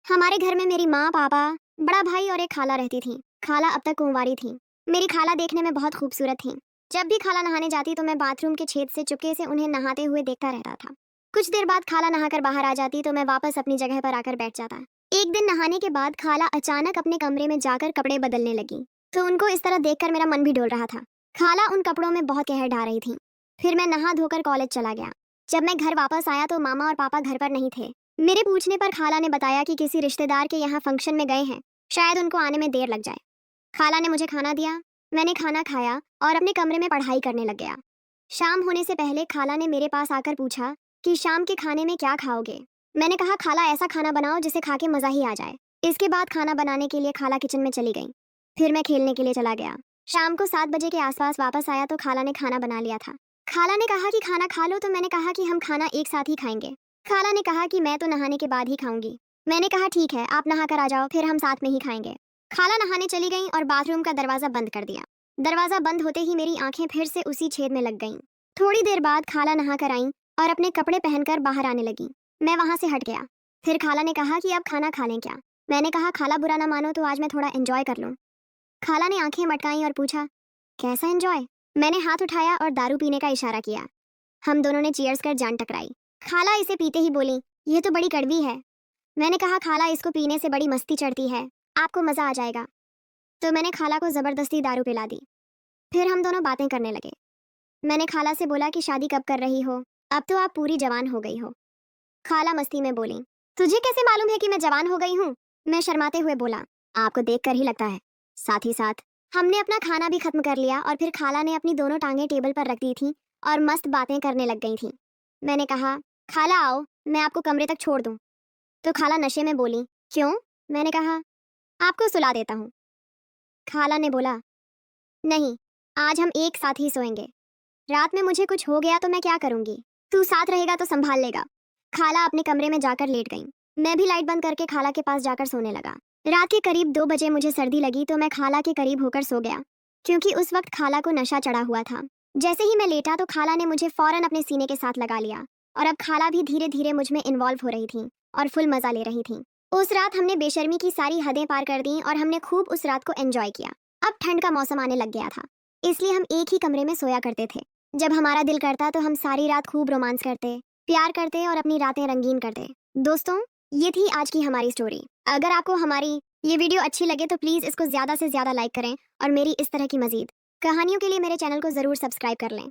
हमारे घर में मेरी माँ, पापा, बड़ा भाई और एक खाला रहती थी। खाला अब तक कुंवारी थी। मेरी खाला देखने में बहुत खूबसूरत थी। जब भी खाला नहाने जाती तो मैं बाथरूम के छेद से चुपके से उन्हें नहाते हुए देखता रहता था। कुछ देर बाद खाला नहाकर बाहर आ जाती तो मैं वापस अपनी जगह पर आकर बैठ जाता। एक दिन नहाने के बाद खाला अचानक अपने कमरे में जाकर कपड़े बदलने लगी, तो उनको इस तरह देखकर मेरा मन भी डोल रहा था। खाला उन कपड़ों में बहुत कहर ढा रही थी। फिर मैं नहा धोकर कॉलेज चला गया। जब मैं घर वापस आया तो मामा और पापा घर पर नहीं थे। मेरे पूछने पर खाला ने बताया कि किसी रिश्तेदार के यहाँ फंक्शन में गए हैं, शायद उनको आने में देर लग जाए। खाला ने मुझे खाना दिया। मैंने खाना खाया और अपने कमरे में पढ़ाई करने लग गया। शाम होने से पहले खाला ने मेरे पास आकर पूछा कि शाम के खाने में क्या खाओगे। मैंने कहा खाला ऐसा खाना बनाओ जिसे खा के मज़ा ही आ जाए। इसके बाद खाना बनाने के लिए खाला किचन में चली गई। फिर मैं खेलने के लिए चला गया। शाम को 7 बजे के आसपास वापस आया तो खाला ने खाना बना लिया था। खाला ने कहा कि खाना खा लो, तो मैंने कहा कि हम खाना एक साथ ही खाएंगे। खाला ने कहा कि मैं तो नहाने के बाद ही खाऊंगी। मैंने कहा ठीक है, आप नहा कर आ जाओ, फिर हम साथ में ही खाएंगे। खाला नहाने चली गई और बाथरूम का दरवाजा बंद कर दिया। दरवाजा बंद होते ही मेरी आंखें फिर से उसी छेद में लग गईं। थोड़ी देर बाद खाला नहा कर आई और अपने कपड़े पहनकर बाहर आने लगी। मैं वहां से हट गया। फिर खाला ने कहा कि अब खाना खा लें क्या। मैंने कहा खाला बुरा ना मानो तो आज मैं थोड़ा एंजॉय कर लूं। खाला ने आंखें मटकाई और पूछा कैसा एंजॉय। मैंने हाथ उठाया और दारू पीने का इशारा किया। हम दोनों ने चीयर्स कर जान टकराई। खाला इसे पीते ही बोली ये तो बड़ी कड़वी है। मैंने कहा खाला इसको पीने से बड़ी मस्ती चढ़ती है, आपको मजा आ जाएगा। तो मैंने खाला को जबरदस्ती दारू पिला दी। फिर हम दोनों बातें करने लगे। मैंने खाला से बोला कि शादी कब कर रही हो, अब तो आप पूरी जवान हो गई हो। खाला मस्ती में बोली तुझे कैसे मालूम है कि मैं जवान हो गई हूँ। मैं शर्माते हुए बोला आपको देख कर ही लगता है। साथ ही साथ हमने अपना खाना भी खत्म कर लिया और फिर खाला ने अपनी दोनों टांगें टेबल पर रख दी थी और मस्त बातें करने लग गई थी। मैंने कहा खाला आओ, मैं आपको कमरे तक छोड़ दूं। तो खाला नशे में बोली क्यों। मैंने कहा आपको सुला देता हूँ। खाला ने बोला नहीं, आज हम एक साथ ही सोएंगे। रात में मुझे कुछ हो गया तो मैं क्या करूंगी, तू साथ रहेगा तो संभाल लेगा। खाला अपने कमरे में जाकर लेट गई। मैं भी लाइट बंद करके खाला के पास जाकर सोने लगा। रात के करीब 2 बजे मुझे सर्दी लगी तो मैं खाला के करीब होकर सो गया, क्योंकि उस वक्त खाला को नशा चढ़ा हुआ था। जैसे ही मैं लेटा तो खाला ने मुझे फौरन अपने सीने के साथ लगा लिया और अब खाला भी धीरे धीरे मुझ में इन्वॉल्व हो रही थी और फुल मजा ले रही थी। उस रात हमने बेशर्मी की सारी हदें पार कर दी और हमने खूब उस रात को एंजॉय किया। अब ठंड का मौसम आने लग गया था, इसलिए हम एक ही कमरे में सोया करते थे। जब हमारा दिल करता तो हम सारी रात खूब रोमांस करते, प्यार करते और अपनी रातें रंगीन करते। दोस्तों, ये थी आज की हमारी स्टोरी। अगर आपको हमारी ये वीडियो अच्छी लगे तो प्लीज़ इसको ज़्यादा से ज़्यादा लाइक करें और मेरी इस तरह की मज़ीद कहानियों के लिए मेरे चैनल को ज़रूर सब्सक्राइब कर लें।